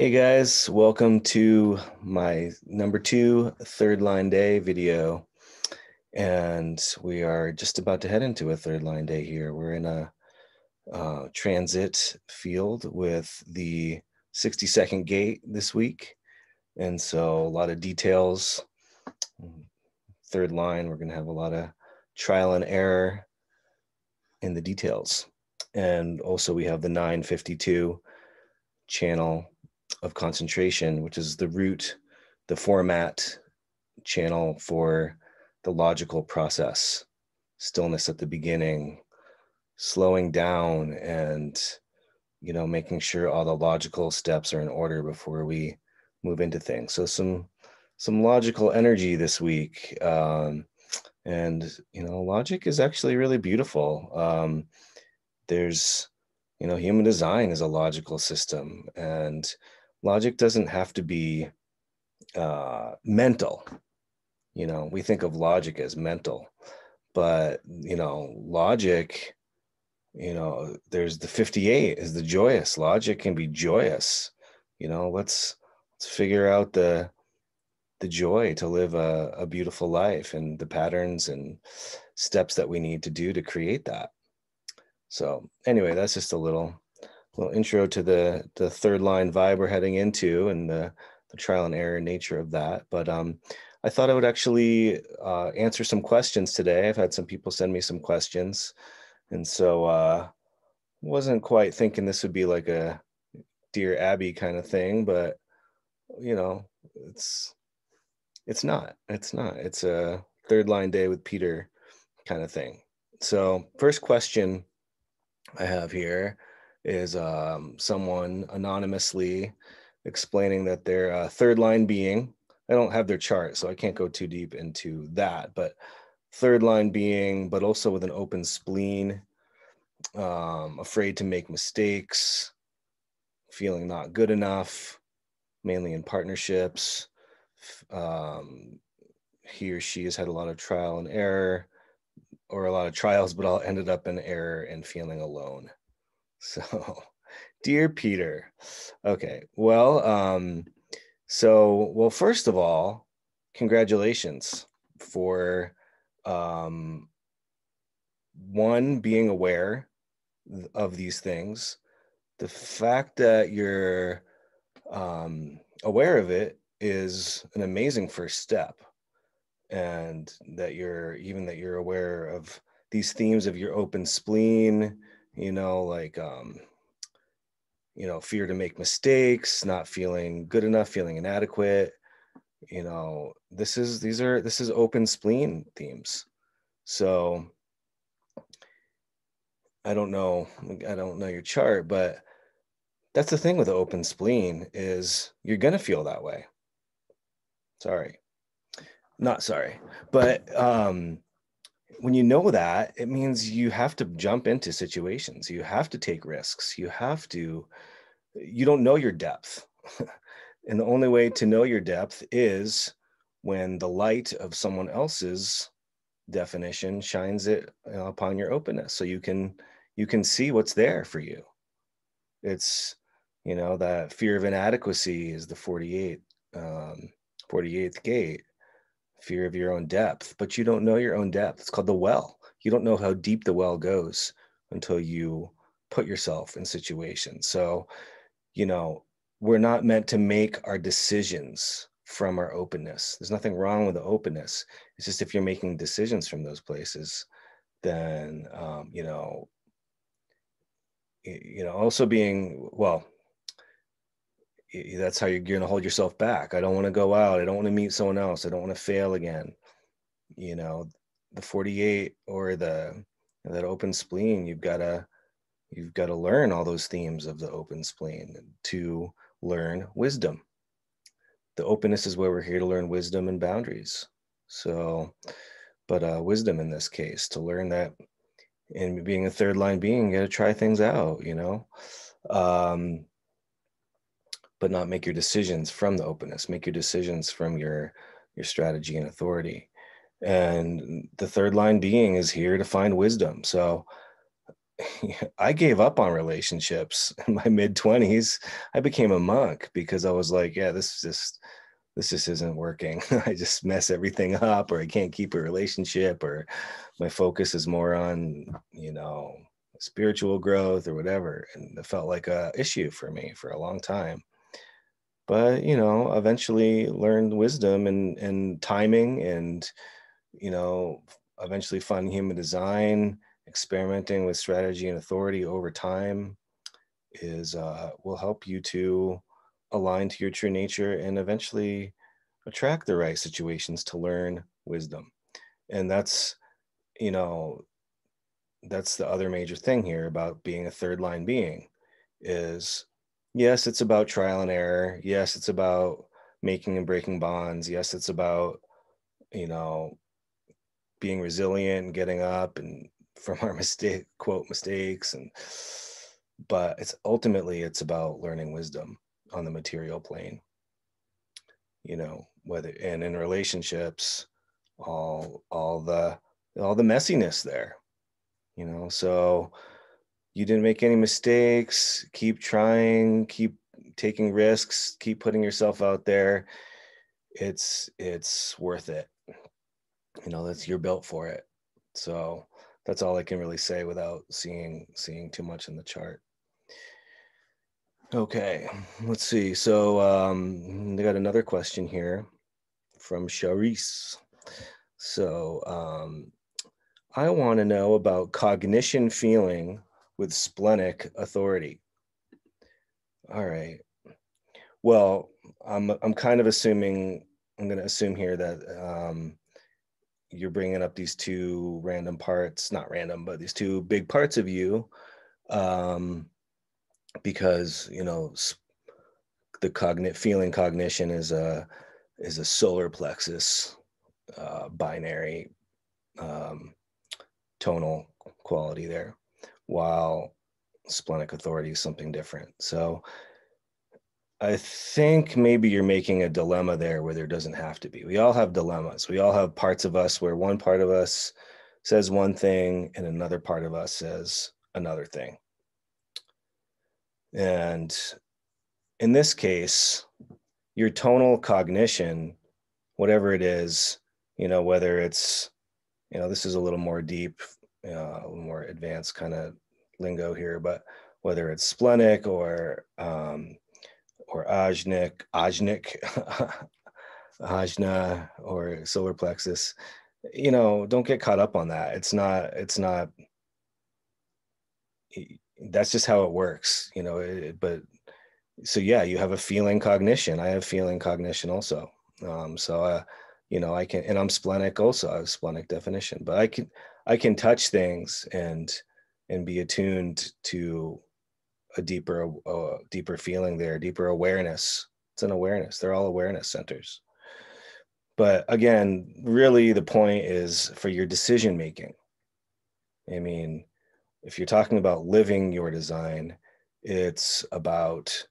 Hey guys, welcome to my number 2 third line day video. And we are just about to head into a third line day here. We're in a transit field with the 60-second gate this week. And so a lot of details. Third line, we're going to have a lot of trial and error in the details. And also we have the 952 channel of concentration, which is the format channel for the logical process. Stillness at the beginning, slowing down, and making sure all the logical steps are in order before we move into things. So some logical energy this week. And logic is actually really beautiful. There's human design is a logical system, and logic doesn't have to be mental. We think of logic as mental, but logic, there's the 58 is the joyous. Logic can be joyous. Let's figure out the joy to live a beautiful life and the patterns and steps that we need to do to create that. So anyway, that's just a little intro to the third line vibe we're heading into and the trial and error nature of that. But I thought I would actually answer some questions today. I've had some people send me some questions, and so wasn't quite thinking this would be like a Dear Abby kind of thing, but it's not. It's a third line day with Peter kind of thing. So first question I have here is someone anonymously explaining that they're a third line being. I don't have their chart, so I can't go too deep into that, but third line being, but also with an open spleen, afraid to make mistakes, feeling not good enough, mainly in partnerships. He or she has had a lot of trial and error, or a lot of trials, but all ended up in error and feeling alone. So, dear Peter. Okay, well, first of all, congratulations for one, being aware of these things. The fact that you're aware of it is an amazing first step, and that you're aware of these themes of your open spleen, like fear to make mistakes, not feeling good enough, feeling inadequate. This is open spleen themes. So I don't know your chart, but that's the thing with the open spleen is you're gonna feel that way. Not sorry, but when you know that, it means you have to jump into situations. You have to take risks. You don't know your depth. And the only way to know your depth is when the light of someone else's definition shines it upon your openness. So you can see what's there for you. It's, that fear of inadequacy is the 48th gate. Fear of your own depth, but you don't know your own depth. It's called the well. You don't know how deep the well goes until you put yourself in situations. So, we're not meant to make our decisions from our openness. There's nothing wrong with the openness. It's just if you're making decisions from those places, then, also being, well, that's how you're going to hold yourself back. I don't want to go out. I don't want to meet someone else. I don't want to fail again. The 48 or that open spleen, you've got to learn all those themes of the open spleen to learn wisdom. The openness is where we're here to learn wisdom and boundaries. So, but wisdom in this case, to learn that in being a third line being, you got to try things out, but not make your decisions from the openness. Make your decisions from your strategy and authority. And the third line being is here to find wisdom. So I gave up on relationships in my mid-20s. I became a monk because I was like, yeah, this just isn't working. I just mess everything up, or I can't keep a relationship, or my focus is more on, spiritual growth or whatever. And it felt like a issue for me for a long time. But, eventually learned wisdom and timing, and, you know, eventually finding human design, experimenting with strategy and authority over time is will help you to align to your true nature and eventually attract the right situations to learn wisdom. And you know that's the other major thing here about being a third line being is, yes, it's about trial and error, yes, it's about making and breaking bonds, yes, it's about, you know being resilient and getting up and from our mistakes, and but it's about learning wisdom on the material plane, whether and in relationships, all the messiness there, so you didn't make any mistakes, keep trying, keep taking risks, keep putting yourself out there. It's worth it. That's, you're built for it. So that's all I can really say without seeing too much in the chart. Okay, let's see. So they got another question here from Charisse. So I want to know about cognition feeling with splenic authority. All right. Well, I'm kind of assuming, I'm going to assume here that you're bringing up these two random parts, not random, but these two big parts of you, because the feeling cognition is a solar plexus binary tonal quality there, while splenic authority is something different. So I think maybe you're making a dilemma there where there doesn't have to be. We all have dilemmas. We all have parts of us where one part of us says one thing and another part of us says another thing. And in this case, your tonal cognition, whatever it is, whether it's, this is a little more deep, a little more advanced kind of lingo here, but whether it's splenic or ajnic, ajna, or solar plexus, don't get caught up on that. It's not, that's just how it works, but so yeah, you have a feeling cognition. I have feeling cognition also. So I can, and I'm splenic also. I have splenic definition, but I can touch things and be attuned to a deeper feeling there, deeper awareness. It's an awareness. They're all awareness centers. But again, really the point is for your decision making. I mean, if you're talking about living your design, it's about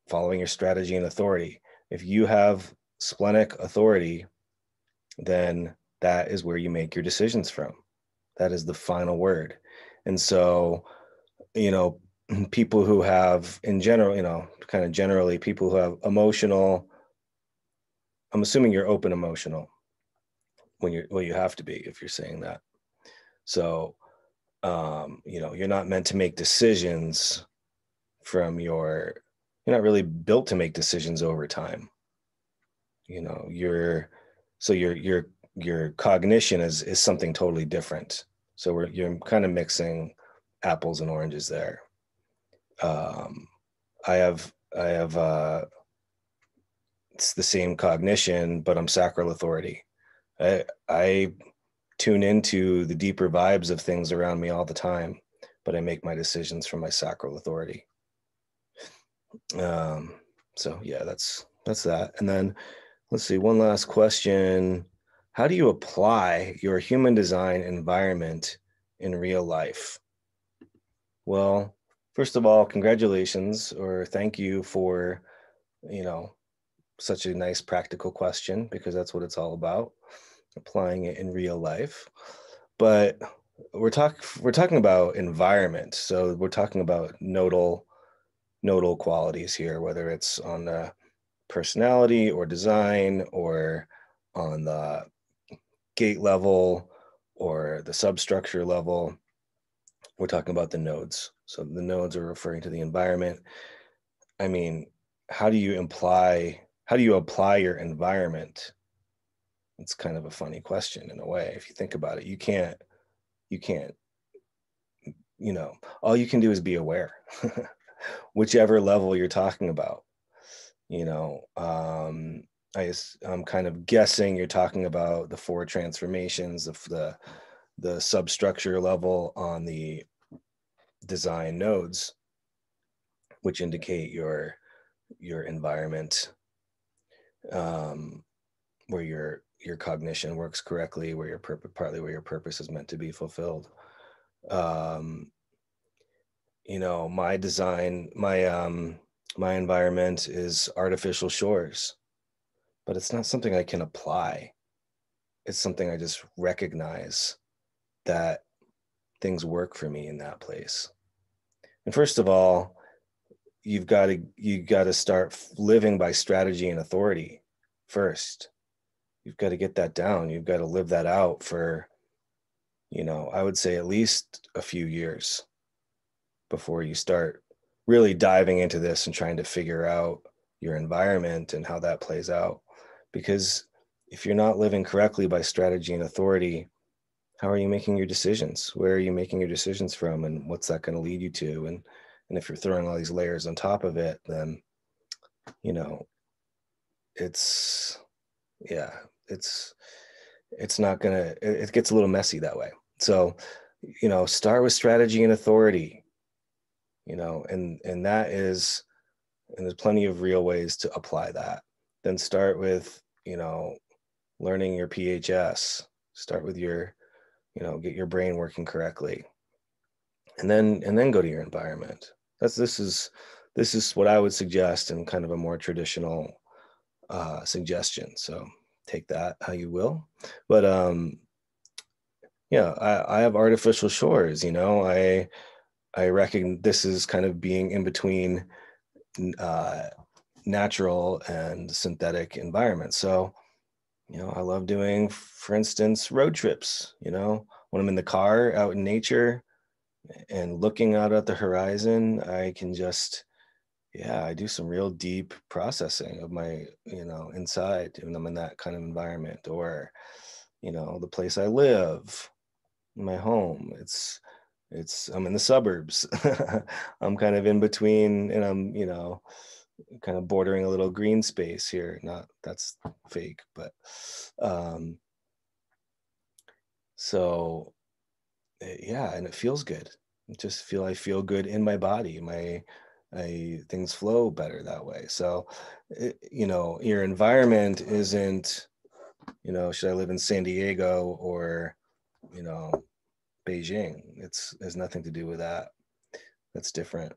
following your strategy and authority. If you have splenic authority, then that is where you make your decisions from. That is the final word. And so, you know, people who have, in general, kind of generally, people who have emotional, I'm assuming you're open emotional well, you have to be if you're saying that. So, you're not meant to make decisions you're not really built to make decisions over time. Your cognition is something totally different. So you're kind of mixing apples and oranges there. um, I have it's the same cognition, but I'm sacral authority. I tune into the deeper vibes of things around me all the time, but I make my decisions from my sacral authority. um, so yeah, that's that. And then let's see, one last question. How do you apply your human design environment in real life? Well, first of all, congratulations, or thank you for, you know, such a nice practical question, because that's what it's all about, applying it in real life. But we're talking about environment. So we're talking about nodal qualities here, whether it's on the personality or design or on the gate level or the substructure level. We're talking about the nodes. So the nodes are referring to the environment. I mean, how do you apply your environment? It's kind of a funny question in a way. If you think about it, you can't, all you can do is be aware, whichever level you're talking about. you know um I'm kind of guessing you're talking about the four transformations of the substructure level on the design nodes, which indicate your environment, um where your cognition works correctly, where your purpose, partly where your purpose is meant to be fulfilled. um my design, my environment is artificial shores, but it's not something I can apply. It's something I just recognize that things work for me in that place. And first of all, you got to start living by strategy and authority first. You've got to get that down. You've got to live that out for, I would say at least a few years before you start really diving into this and trying to figure out your environment and how that plays out. Because if you're not living correctly by strategy and authority, how are you making your decisions? Where are you making your decisions from? And what's that going to lead you to? And if you're throwing all these layers on top of it, then, you know, it's, yeah, it's, it's not going to, it gets a little messy that way. So, start with strategy and authority, and that is, and there's plenty of real ways to apply that. Then start with, learning your PHS, start with your, get your brain working correctly, and then go to your environment. This is what I would suggest in kind of a more traditional suggestion. So take that how you will. But yeah, I have artificial shores. I reckon this is kind of being in between uh, natural and synthetic environments. So I love doing, for instance, road trips. When I'm in the car out in nature and looking out at the horizon, I can just, yeah, I do some real deep processing of my, inside when I'm in that kind of environment. Or, the place I live, my home. I'm in the suburbs. I'm kind of in between, and I'm, kind of bordering a little green space here. Not that's fake, but so yeah, and it feels good. I feel good in my body. Things flow better that way. So your environment isn't, should I live in San Diego or you know Beijing? It has nothing to do with that. That's different.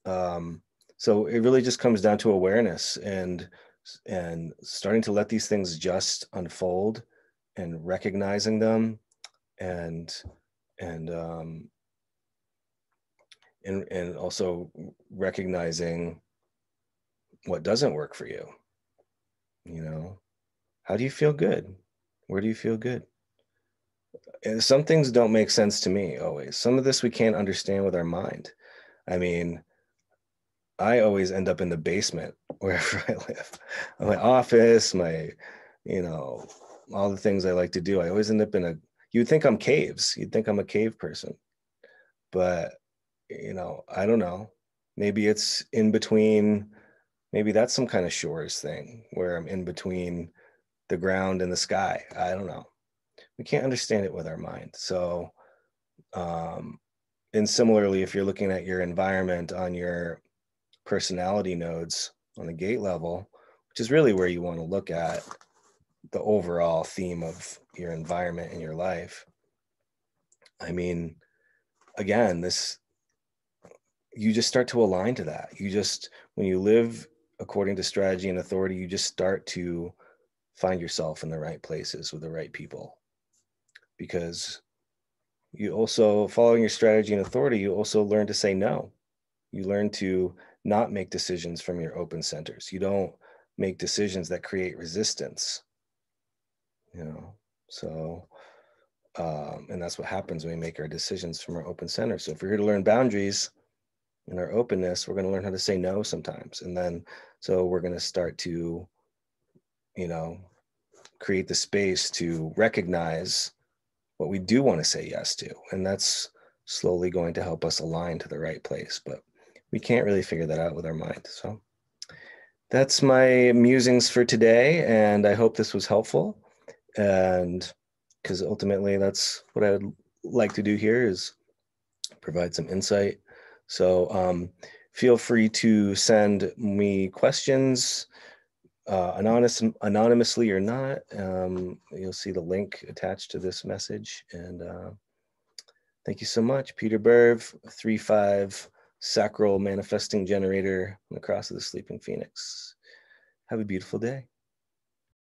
um so it really just comes down to awareness and starting to let these things just unfold and recognizing them, and and um and also recognizing what doesn't work for you. How do you feel good? Where do you feel good? And some things don't make sense to me always. Some of this we can't understand with our mind. I mean, I always end up in the basement wherever I live. My office, you know, all the things I like to do. I always end up you'd think I'm caves. You'd think I'm a cave person. But, I don't know. Maybe it's in between. Maybe that's some kind of shores thing where I'm in between the ground and the sky. I don't know. We can't understand it with our mind. So, um, and similarly, if you're looking at your environment on your personality nodes on the gate level, which is really where you want to look at the overall theme of your environment in your life. I mean, again, you just start to align to that. When you live according to strategy and authority, you just start to find yourself in the right places with the right people, because You also, following your strategy and authority, you also learn to say no. You learn to not make decisions from your open centers. You don't make decisions that create resistance, you know. So, and that's what happens when we make our decisions from our open center. So if we're here to learn boundaries and our openness, we're going to learn how to say no sometimes. And then, so we're going to start to, you know, create the space to recognize what we do want to say yes to. And that's slowly going to help us align to the right place. But we can't really figure that out with our mind. So that's my musings for today. And I hope this was helpful. And because ultimately that's what I would like to do here is provide some insight. So feel free to send me questions, anonymously or not. You'll see the link attached to this message. And thank you so much. Peter Berv, 3-5 sacral manifesting generator on the cross of the sleeping phoenix. Have a beautiful day.